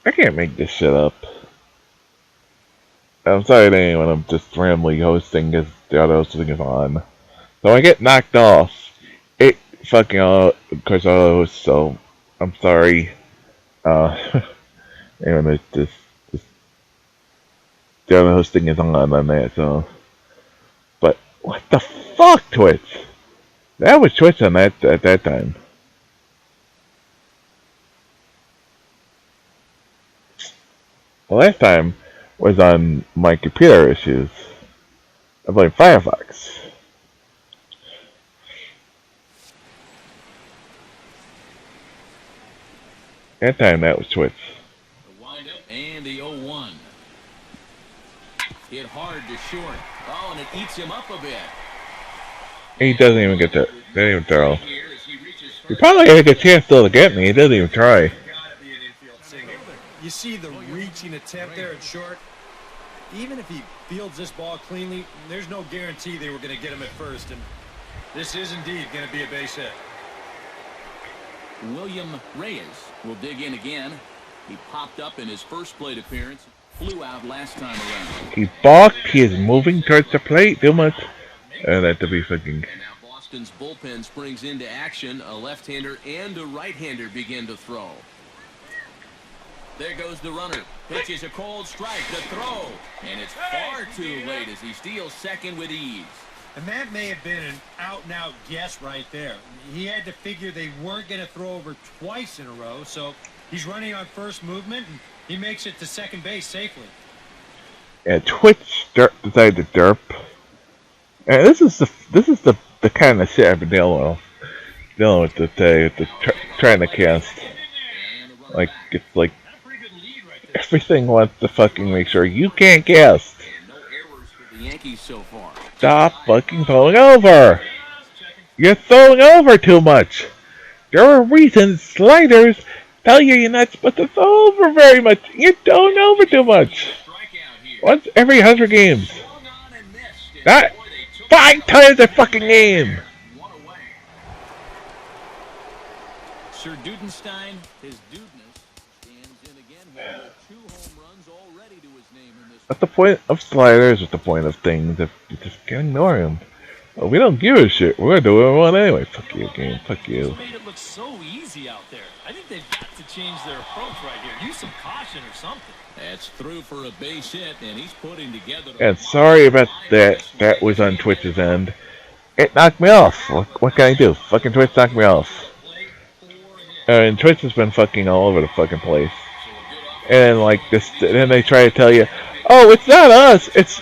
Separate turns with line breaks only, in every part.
I can't make this shit up. I'm sorry to anyone, I'm just randomly hosting because the other hosting is on. So I get knocked off. It fucking of course auto host, so I'm sorry. Anyway, this the other hosting is on that, so. But what the fuck, Twitch? That was Twitch on that at that time. The last time was on my computer issues. I blame Firefox. That time that was Twitch.
The windup and the 0-1. Hit hard to short. Oh, and it eats him up a bit.
He doesn't even get that. They didn't even throw. He probably had a good chance still to get me. He didn't even try.
You see the reaching attempt there at short. Even if he fields this ball cleanly, there's no guarantee they were going to get him at first. And this is indeed going to be a base hit.
William Reyes will dig in again. He popped up in his first plate appearance. Flew out last time around.
He balked. He is moving towards the plate. Too much. And that to be fucking.
And now Boston's bullpen springs into action. A left-hander and a right-hander begin to throw. There goes the runner. Pitches a cold strike. The throw. And it's far too late as he steals second with ease.
And that may have been an out-and-out guess right there. He had to figure they weren't going to throw over twice in a row, so he's running on first movement, and he makes it to second base safely.
And Twitch decided to derp. And this is the kind of shit I've been dealing with today, trying to cast. Like it's like everything wants to fucking make sure you can't cast.
No errors for the Yankees so far.
Stop fucking throwing over! You're throwing over too much! There are reasons sliders tell you you're not supposed to throw over very much. You're throwing over too much. Once every 100 games. Not 5 times a fucking game!
Sir Dudenstein, his dudeness, stands in again with 2 home runs already to his name in this.
That's the point of sliders, what's the point of things, if you just can't ignore them. Well, we don't give a shit, we're gonna do what we want anyway. Fuck you, game, fuck you.
Made it look so easy out there. I think they've got to change their approach right here. Use some caution or something.
That's through for a base hit, and he's putting together.
And sorry about that, that was on Twitch's end. It knocked me off. What can I do? Fucking Twitch knocked me off. And Twitch has been fucking all over the fucking place. And like this, then they try to tell you, oh, it's not us. It's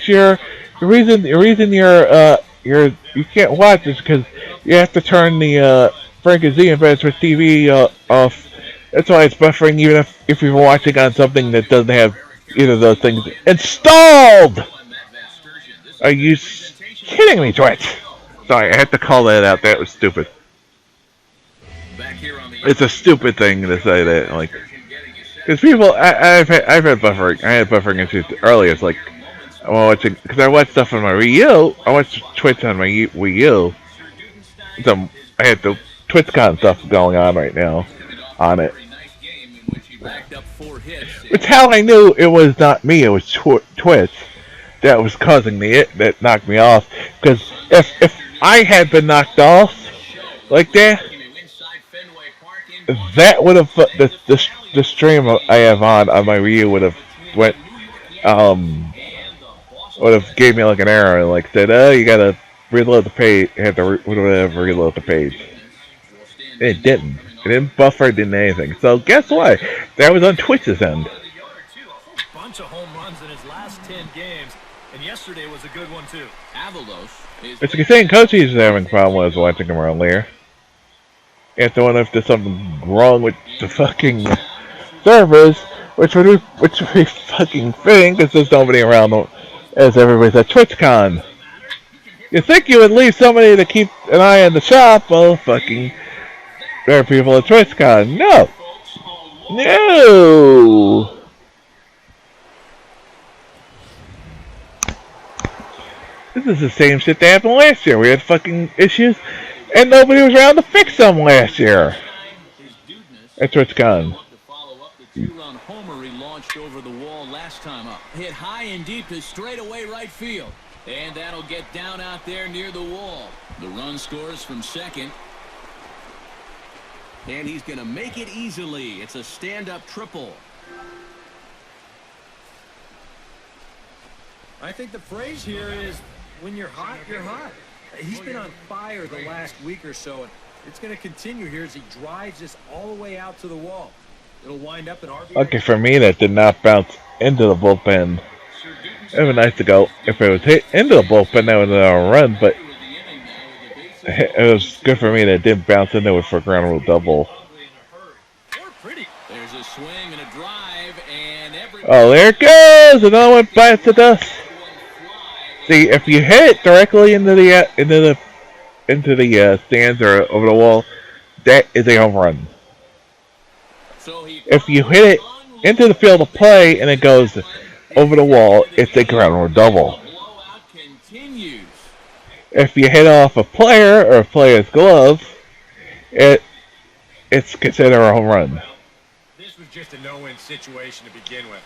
your the reason you can't watch is because you have to turn the Frank Z and Twitch TV off. That's why it's buffering, even if you're watching on something that doesn't have either of those things installed. Are you kidding me, Twitch? Sorry, I had to call that out. That was stupid. It's a stupid thing to say that, like, because people, I've had buffering. I had buffering issues earlier. It's like, I'm watching, because I watch stuff on my Wii U. I watch Twitch on my Wii U. So I had the TwitchCon stuff going on right now on it. Which how I knew it was not me. It was Twitch that was causing that knocked me off. Because if I had been knocked off like that. That would have the stream I have on my Wii U would have went would have gave me like an error and like said, oh, you gotta reload the page, have to reload the page. It didn't. It didn't buffer. It didn't anything. So guess what? That was on Twitch's end.
A bunch of home runs in his last 10 games, and yesterday was a good one too.
It's the same coach he's having a problem with watching him earlier. You have to wonder if there's something wrong with the fucking servers, which would be fucking fitting because there's nobody around as everybody's at TwitchCon. You think you would leave somebody to keep an eye on the shop? Well, fucking there are people at TwitchCon. No! No! This is the same shit that happened last year. We had fucking issues. And nobody was around to fix them last year at TwitchCon.
launched over the wall last time up. Hit high and deep to straightaway right field. And that'll get down out there near the wall. The run scores from second. And he's going to make it easily. It's a stand-up triple.
I think the phrase here is, when you're hot, you're hot. He's been on fire the last week or so, and it's going to continue here as he drives this all the way out to the wall. It'll wind up an RBI.
Okay, for me, that did not bounce into the bullpen. It would be nice to go. If it was hit into the bullpen, that would have been a run, but it was good for me that it didn't bounce into it for a ground rule double.
There's a swing and a drive, and
oh, there it goes! Another one bites the dust. See, if you hit it directly into the stands or over the wall, that is a home run. If you hit it into the field of play and it goes over the wall, it's a ground rule double. If you hit off a player or a player's glove, it's considered a home run.
This was just a no-win situation to begin with.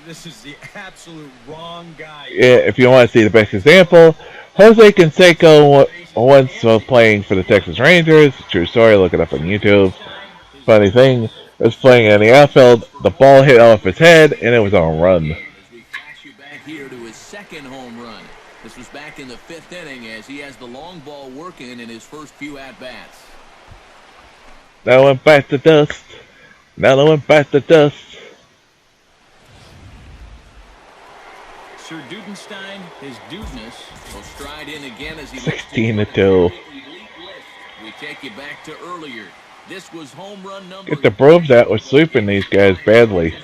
This is the absolute wrong guy.
Yeah, if you want to see the best example, Jose Canseco once was playing for the Texas Rangers. True story, look it up on YouTube. Funny thing, was playing in the outfield, the ball hit off his head, and it was a home run.
As we flash you back here to his second home run. This was back in the 5th inning as he has the long ball working in his first few at-bats.
Now one bites the dust. Another one bites the dust.
Sir Dudenstein, his dudeness, will stride in again as he
16-2.
We take you back to earlier. This was home run number.
Get the brooms out. We're sweeping these guys badly.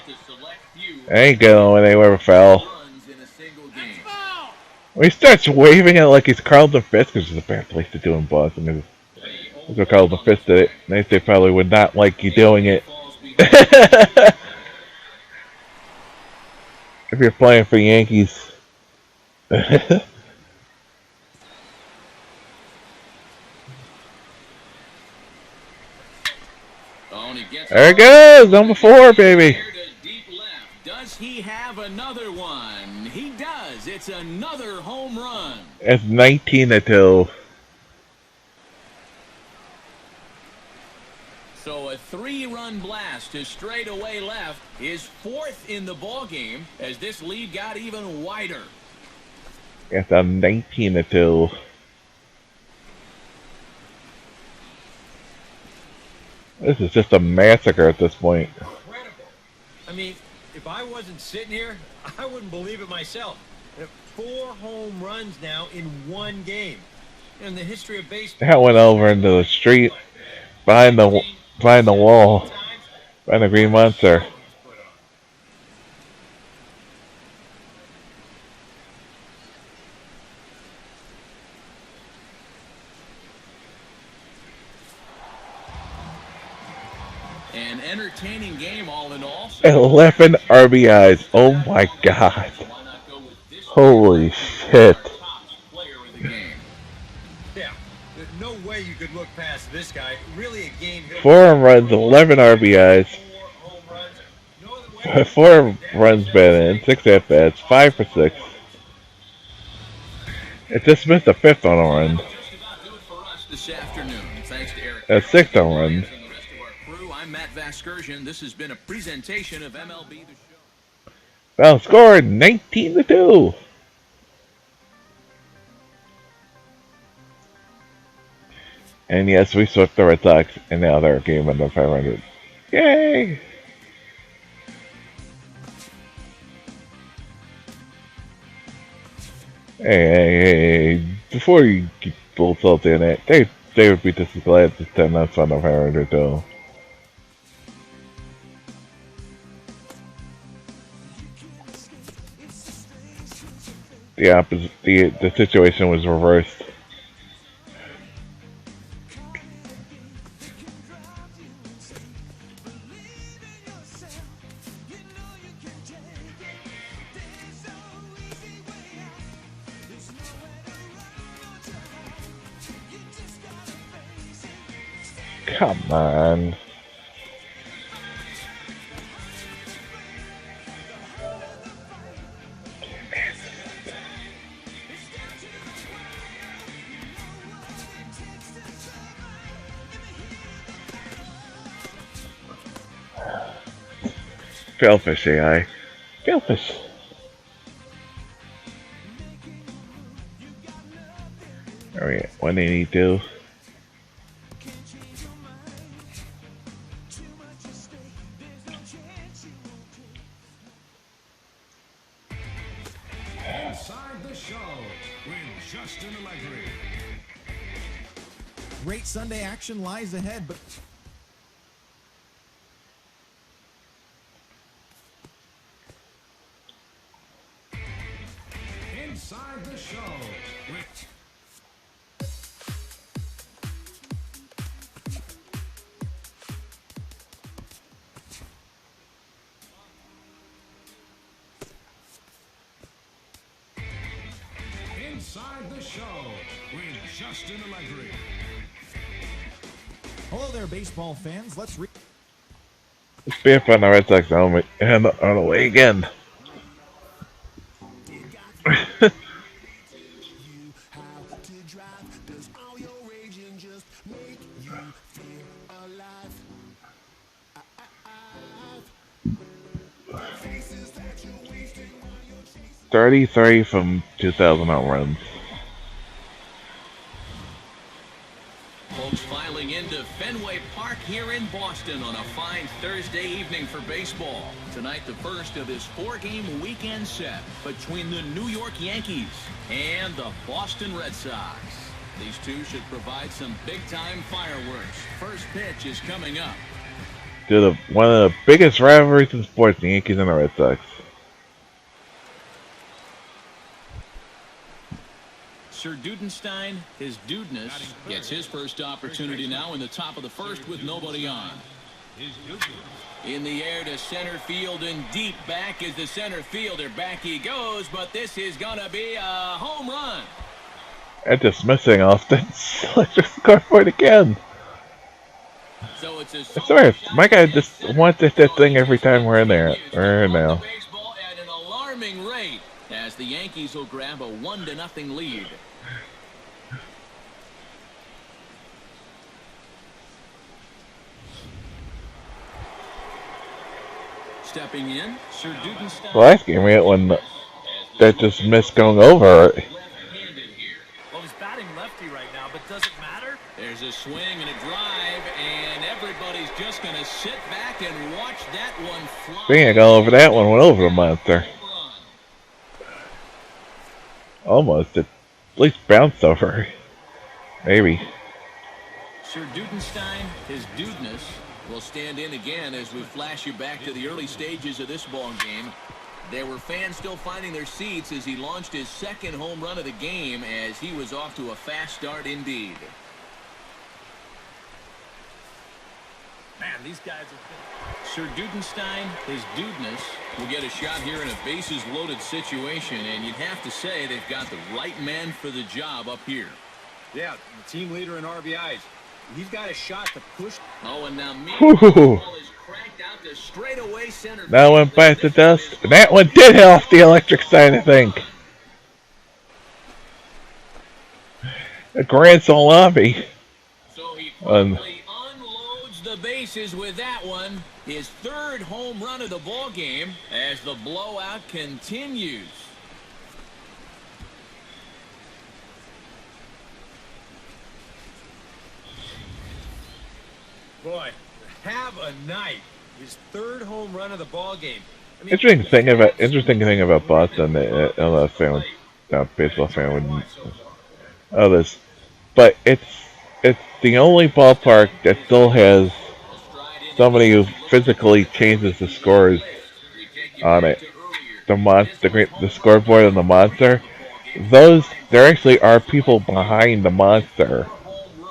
I ain't going anywhere with foul. When he starts waving it like he's Carlton Fisk, which is a bad place to do in Boston. That's what Carlton Fisk did it. They probably would not like you doing it. If you're playing for the Yankees. There it goes! Number 4, baby!
Does he have another one? He does. It's another home run.
It's 19-2.
So a 3-run blast to straightaway left, his 4th in the ballgame as this lead got even wider.
It's a 19-2. This is just a massacre at this point.
Incredible. I mean, if I wasn't sitting here, I wouldn't believe it myself. 4 home runs now in one game. In the history of baseball.
That went over into the street behind the wall, behind the Green Monster.
An entertaining game all in all.
11 RBIs. Oh my god. Holy shit.
Yeah, there's no way you could look past this guy. Really a game.
4 home runs, 11 RBIs. 4 runs batted in, 6 at-bats, 5 for 6. It just missed a 5th on a run. That's 6 on runs.
I'm Matt Vasgersian. This has been a presentation of MLB The Show.
Well, scored 19-2. And yes, we swept the Red Sox, and now they're a game under 500. Yay! Hey, before you keep bull salty in it, they would be just as glad to 10 that's under 500 though. The opposite, the situation was reversed. Come on. Failfish AI. Failfish. Alright, 182.
Inside the Show with Justin Allegri. Great Sunday action lies ahead, but Inside the Show with Inside the Show with Justin Allegri. Hello there, baseball fans. Let's
It's being fun on the Red Sox helmet and on the way again. $33 from 2,000 home runs.
Folks filing into Fenway Park here in Boston on a fine Thursday evening for baseball. Tonight, the first of this 4-game weekend set between the New York Yankees and the Boston Red Sox. These two should provide some big-time fireworks. First pitch is coming up.
To one of the biggest rivalries in sports, the Yankees and the Red Sox.
Sir Dudenstein, his dudeness, gets his first opportunity now in the top of the first with nobody on. In the air to center field and deep back is the center fielder. Back he goes, but this is going to be a home run.
And dismissing Austin. Let's just score for it again.
So it's a
Sorry, my guy just wants that thing every time we're in there. We're in now.
Baseball at an alarming rate as the Yankees will grab a 1-0 lead. Stepping in, Sir Dudenstein.
The last game we had one that just missed going over.
Well, he's batting lefty right now, but does it matter?
There's a swing and a drive, and everybody's just going to sit back and watch that one fly.
We ain't going over that one. Went over the monster. Almost. At least bounced over. Maybe.
Sir Dudenstein, his dudeness, will stand in again as we flash you back to the early stages of this ball game. There were fans still finding their seats as he launched his second home run of the game as he was off to a fast start indeed.
Man, these guys have
Sir Dudenstein, his dudeness, will get a shot here in a bases-loaded situation, and you'd have to say they've got the right man for the job up here.
Yeah, the team leader in RBIs. He's got a shot to push.
Oh, and now
Whew.
ball is cranked out to straightaway center.
That one bites the dust. And that one did hit off the electric side, I think. A grand salami.
So he quickly unloads the bases with that one. His third home run of the ball game as the blowout continues.
Boy, have a night. His third home run of the ball game. I mean,
Interesting thing about Boston. I'm not a fan, not a baseball fan with all this, but it's the only ballpark that still has somebody who physically changes the scores on it. The scoreboard on the monster. There actually are people behind the monster.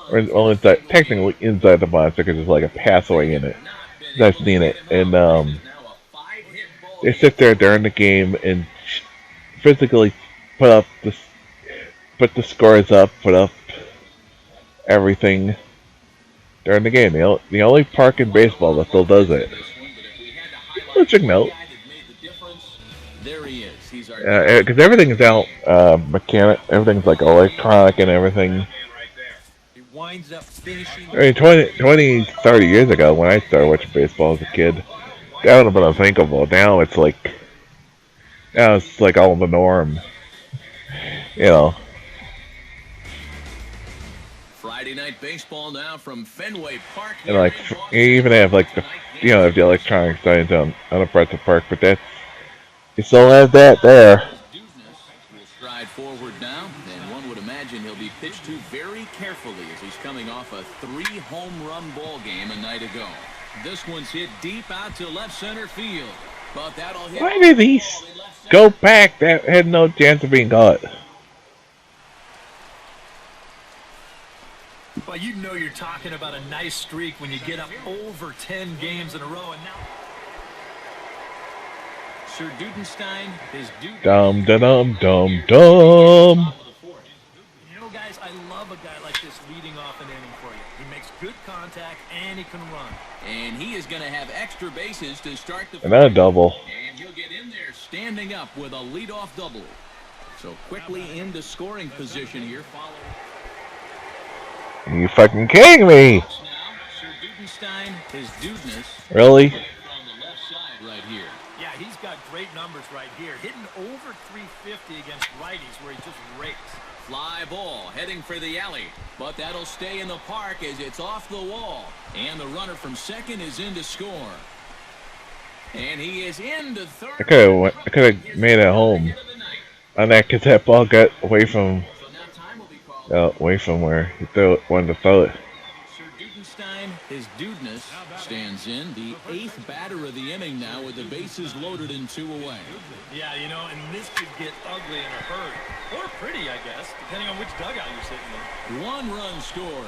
Well, inside, technically inside the monster because there's like a pathway in it. I've seen it, and they sit there during the game and physically put the scores up, put up everything during the game. The only park in baseball that still does it. Which you note. Because everything is out mechanic. Everything's like electronic and everything.
winds up finishing.
I mean, 20, 30 years ago when I started watching baseball as a kid, That would have been unthinkable. Now it's like all the norm. You know.
Friday night baseball now from Fenway Park.
And like, you even have like the, have the electronic signs on a Pretzel Park, but you still have that there.
Will stride forward now, and one would imagine he'll be pitched to very carefully as he's coming off a 3-home-run ball game a night ago. This one's hit deep out to left center field, but that'll hit.
Why did he go back? That had no chance of being caught.
Well, you know you're talking about a nice streak when you get up over 10 games in a row, and now
Sir Dudenstein is
dum dum dum dum.
You know, guys, I love a guy like this leading off an inning for you. He makes good contact and he can run.
And he is going to have extra bases to start the
Another double.
And he'll get in there standing up with a leadoff double. So quickly into scoring position here.
Are you fucking kidding me?
Now, Sir Dudenstein, his dudeness.
Really?
On the left side right here.
Yeah, he's got great numbers right here. Hitting over 350 against righties where he just rakes.
Fly ball heading for the alley, but that'll stay in the park as it's off the wall. And the runner from second is in to score. And he is into third.
I could have made it home on that because that ball got away from where he wanted to throw it.
Sir Dudenstein, his dudeness, stands in, the 8th batter of the inning now with the bases loaded and 2 away.
Yeah, you know, and this could get ugly in a hurry. Or pretty, I guess, depending on which dugout you're sitting in.
1 run scores.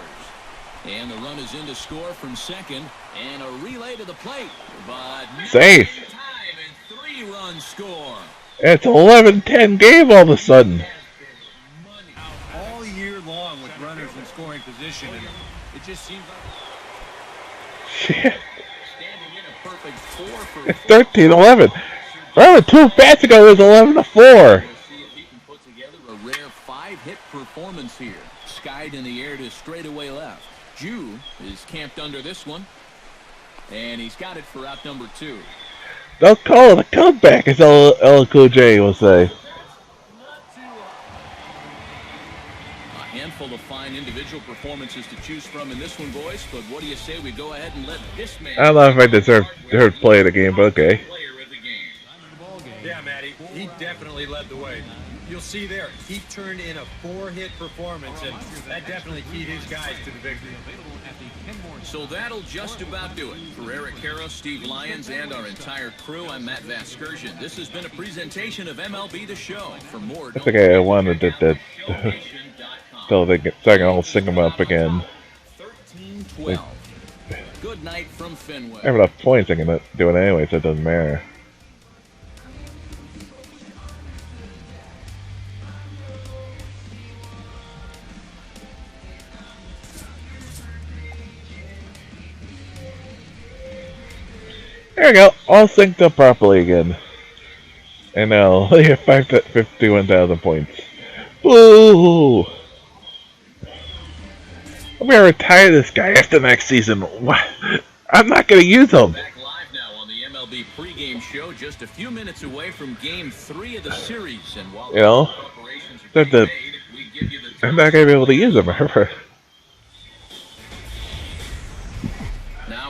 And the run is in to score from second. And a relay to the plate. But
safe.
Time and 3-run score.
It's 11-10 game all of a sudden.
All year long with runners in scoring position, and it just seems like
Shit.
Standing in a perfect 4 for
It's 13-11. Remember 2 bats ago it was 11-4.
See if he can put together a rare 5-hit performance here. Skied in the air to straightaway left. Jew is camped under this one. And he's got it for out number 2.
Don't call it a comeback, as LL Cool J will say.
A handful of fine individual performances to choose from in this one, boys. But what do you say we go ahead and let this man...
I don't know if I deserve to play the game, but okay.
Yeah, Matty, he definitely led the way. You'll see there, he turned in a 4-hit performance, and that definitely keyed his guys to the victory.
So that'll just about do it. For Eric Harrow, Steve Lyons, and our entire crew, I'm Matt Vasgersian. This has been a presentation of MLB The Show. For more...
I think I wanted that so they can, so I can all sing them up again.
13-12. Good night from Fenway.
I have enough points I can do it anyway, so it doesn't matter. There we go, all synced up properly again. And now, you have 51,000 points. Woo! I'm gonna retire this guy after next season. What? I'm not gonna use him.
Back live now on the MLB pregame show, just a few minutes away from Game 3 of the series. And while preparations are being made, we give you the
I'm not gonna be able to use him ever.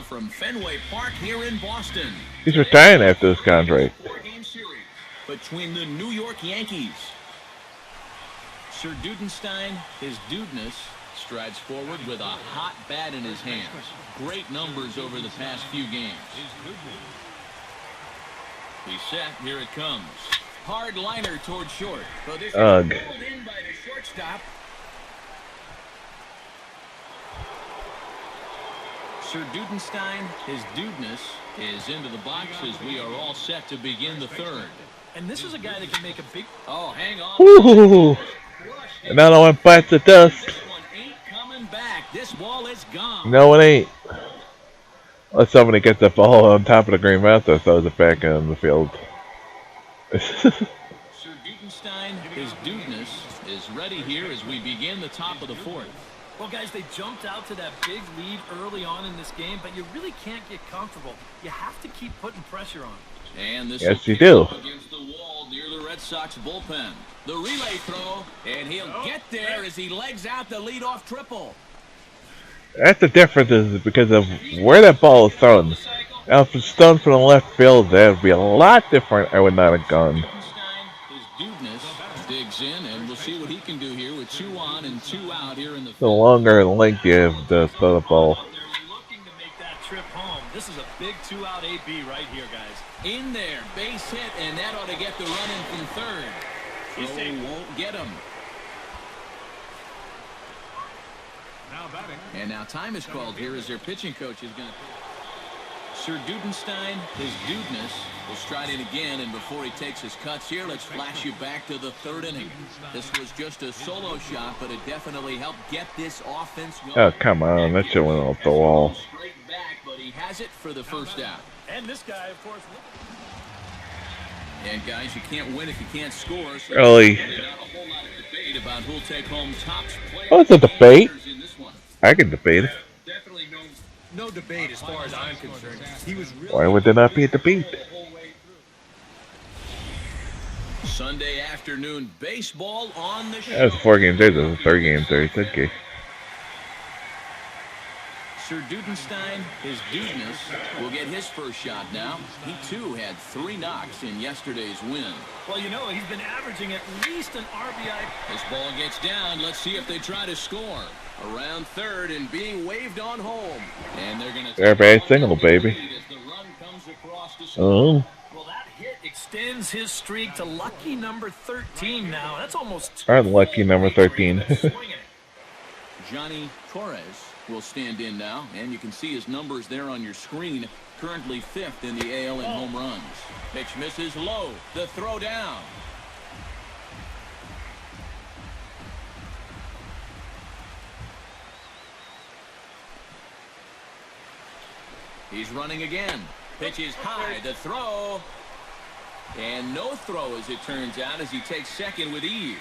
now from Fenway Park here in Boston.
He's retiring after this contract.
4-game series between the New York Yankees. Sir Dudenstein, his dudeness, strides forward with a hot bat in his hands. Great numbers over the past few games. He's set. Here it comes. Hard liner toward short. So this is pulled in by the shortstop. Sir Dudenstein, his dudeness, is into the box as we are all set to begin the third.
And this is a guy that can make a big...
Oh, hang on.
Woo! Another one bites the dust.
This one ain't coming back. This ball is gone.
No, it ain't. Unless somebody gets the ball on top of the green mountain and throws it back in the field.
Sir Dudenstein, his dudeness, is ready here as we begin the top of the 4th.
Well, guys, they jumped out to that big lead early on in this game, but you really can't get comfortable. You have to keep putting pressure on.
And this
Yes, you do.
against the wall near the Red Sox bullpen. The relay throw, and he'll get there as he legs out the leadoff triple.
That's the difference, is because of where that ball is thrown. Now, if it's thrown from the left field, that would be a lot different. I would not have gone.
His dudeness digs in, and we'll see what he can do here with 2 on and 2 out here in the.
The longer length you have to throw the ball.
Looking to make that trip home. This is a big 2-out AB right here, guys.
In there, base hit, and that ought to get the run in from third. Throw won't get him. And now time is called here as their pitching coach is going to. Sir Dudenstein, his dudeness, will stride in again, and before he takes his cuts here, let's flash you back to the 3rd inning. This was just a solo shot, but it definitely helped get this offense going.
Oh, come on. That shit went off the wall.
Straight back, but he has it for the first out.
And this guy, of course.
And guys, you can't win if you can't score. So
Really?
not a whole lot of debate about who'll take home top player.
Oh, it's a debate.
In this one.
I can debate it.
Definitely no debate as far as I'm concerned. He was really.
Why would there not be a debate?
Sunday afternoon baseball on the show.
That was 4 games there. That was 3 games there. It's okay.
Sir Dudenstein, his dudeness, will get his first shot now. He, too, had 3 knocks in yesterday's win.
Well, you know, he's been averaging at least an RBI.
This ball gets down. Let's see if they try to score. Around third and being waved on home. And they're going to...
They're a bad single, baby. Oh.
Well, that hit extends his streak to lucky number 13 now. That's almost...
Unlucky number 13.
Johnny Torres will stand in now, and you can see his numbers there on your screen. Currently 5th in the AL in home runs. Pitch misses low. The throw down. He's running again. Pitch is high. The throw. And no throw, as it turns out, as he takes second with ease.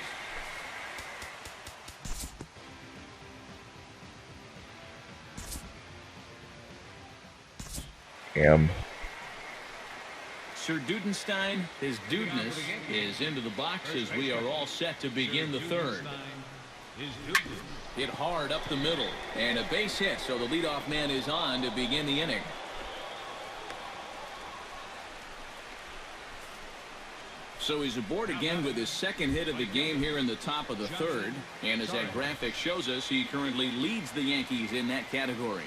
Sir Dudenstein, his dudeness, is into the box as we are all set to begin the 3rd. Hit hard up the middle, and a base hit, so the leadoff man is on to begin the inning. So he's aboard again with his 2nd hit of the game here in the top of the 3rd, and as that graphic shows us, he currently leads the Yankees in that category.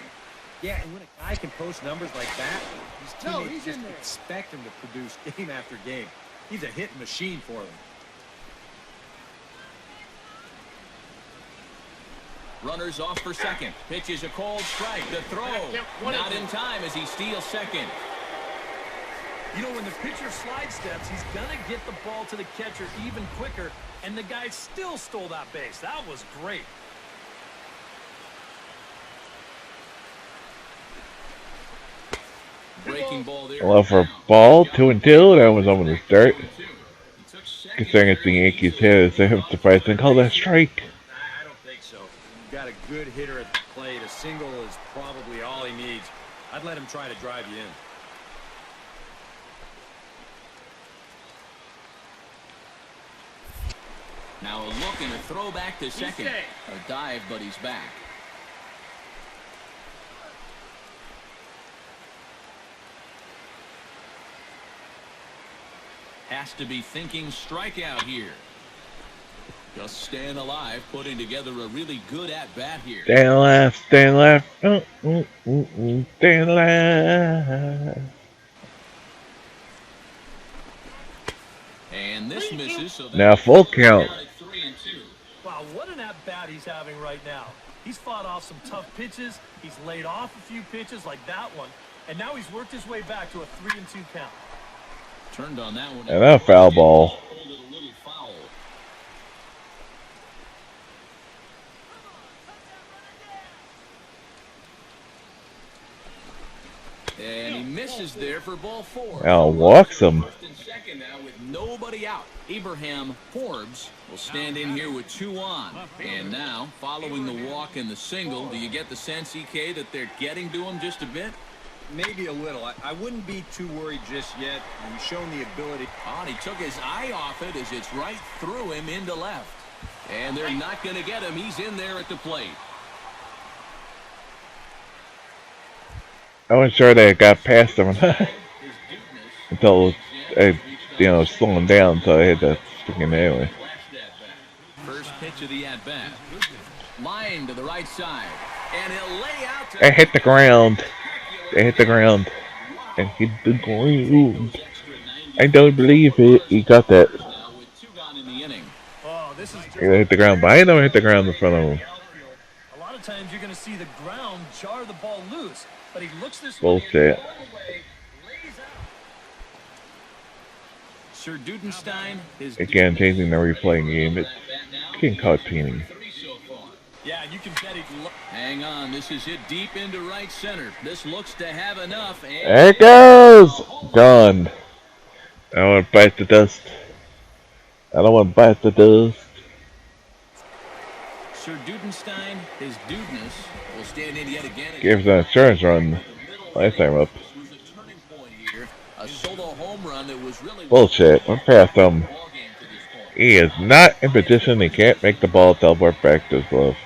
Yeah, and when a guy can post numbers like that, his teammates just expect him to produce game after game. He's a hitting machine for them.
Runners off for second. Pitch is a cold strike. The throw. Not in time as he steals second.
You know, when the pitcher slide steps, he's going to get the ball to the catcher even quicker, and the guy still stole that base. That was great.
Breaking ball there.
Well, for ball 2-2, that was almost a start. Considering it's the Yankees hitters, I'm surprised they call that a strike.
I don't think so. You've got a good hitter at the plate. A single is probably all he needs. I'd let him try to drive you in.
Now a look and a throw back to second. A dive, but he's back. Has to be thinking strikeout here. Just staying alive, putting together a really good at-bat here.
Stand left, stand left. Stand left.
And this misses. So
Now full count.
Wow, what an at-bat he's having right now. He's fought off some tough pitches. He's laid off a few pitches like that one. And now he's worked his way back to a 3-2 count.
Turned on that one.
And that foul ball.
And he misses there for ball 4.
Now walks him.
Second now with nobody out. Abraham Forbes will stand in here with 2 on. And now, following the walk and the single, do you get the sense, EK, that they're getting to him just a bit?
Maybe a little. I wouldn't be too worried just yet. He's shown the ability.
Oh, and he took his eye off it as it's right through him into left. And they're not going to get him. He's in there at the plate.
I wasn't sure they got past him until slowing down, so I had to stick in anyway.
First pitch of the at-bat. Line to the right side. And he'll lay out to...
They hit the ground. They hit the ground. And hit the ground. I don't believe it. He got that. He hit the ground, but I never hit the ground in front of him.
A lot of times you're going to see the ground jar the ball loose, but he looks this
Bullshit.
Sir Dudenstein is
Again, changing the replay game. It's getting cartoony.
Yeah, you can bet it. Hang on, this is hit deep into right center. This looks to have enough. And
There it goes! Gone. I don't want to bite the dust. I don't want to bite the dust.
Sir Dudenstein, his dudeness, will stand in yet again.
Gave us an insurance run last time up.
A solo home run that was really
Bullshit. We're past him. He is not in position. He can't make the ball teleport back to his glove.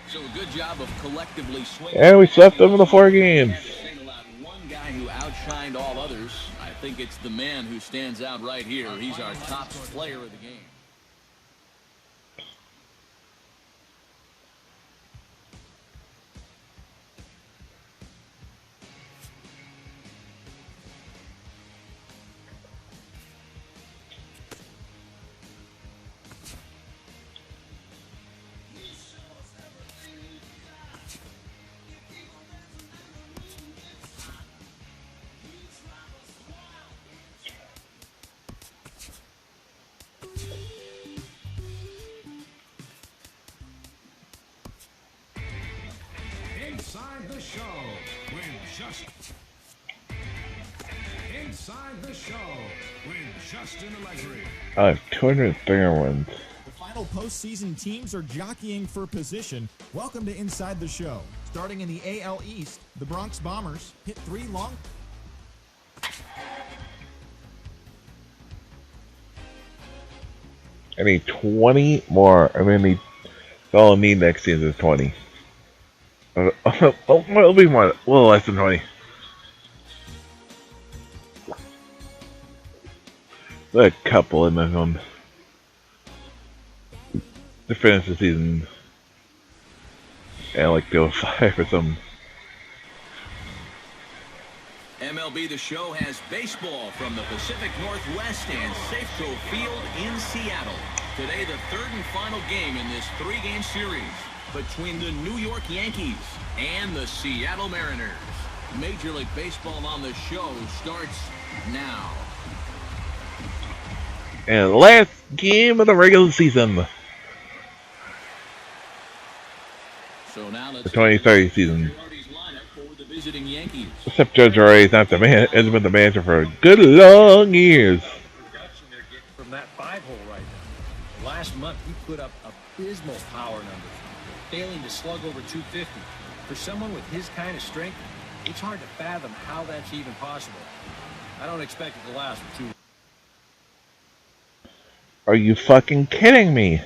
So a good job of collectively swinging.
And we swept him in the 4 games.
Single out one guy who outshined all others. I think it's the man who stands out right here. He's our top player of the game.
Inside the Show with Justin Allegri.
I have 230 wins.
The final postseason teams are jockeying for position. Welcome to Inside the Show. Starting in the AL East, the Bronx Bombers hit 3 long.
I need 20 more. That's all I need next season is 20. It'll be more, a little less than 20. A couple in them to finish the season. And like do a 5 or something.
MLB The Show has baseball from the Pacific Northwest and Safeco Field in Seattle. Today, the 3rd and final game in this 3-game series between the New York Yankees and the Seattle Mariners. Major League Baseball on the Show starts now.
And last game of the regular season.
So now let's
The 2030 season.
visiting Yankees.
Except Judge Roy's not the man. Has been the manager for a good long years.
From that 5-hole right now. Last month, he put up abysmal power numbers, failing to slug over 250. For someone with his kind of strength, it's hard to fathom how that's even possible. I don't expect it to last for 2 weeks.
Are you fucking kidding me?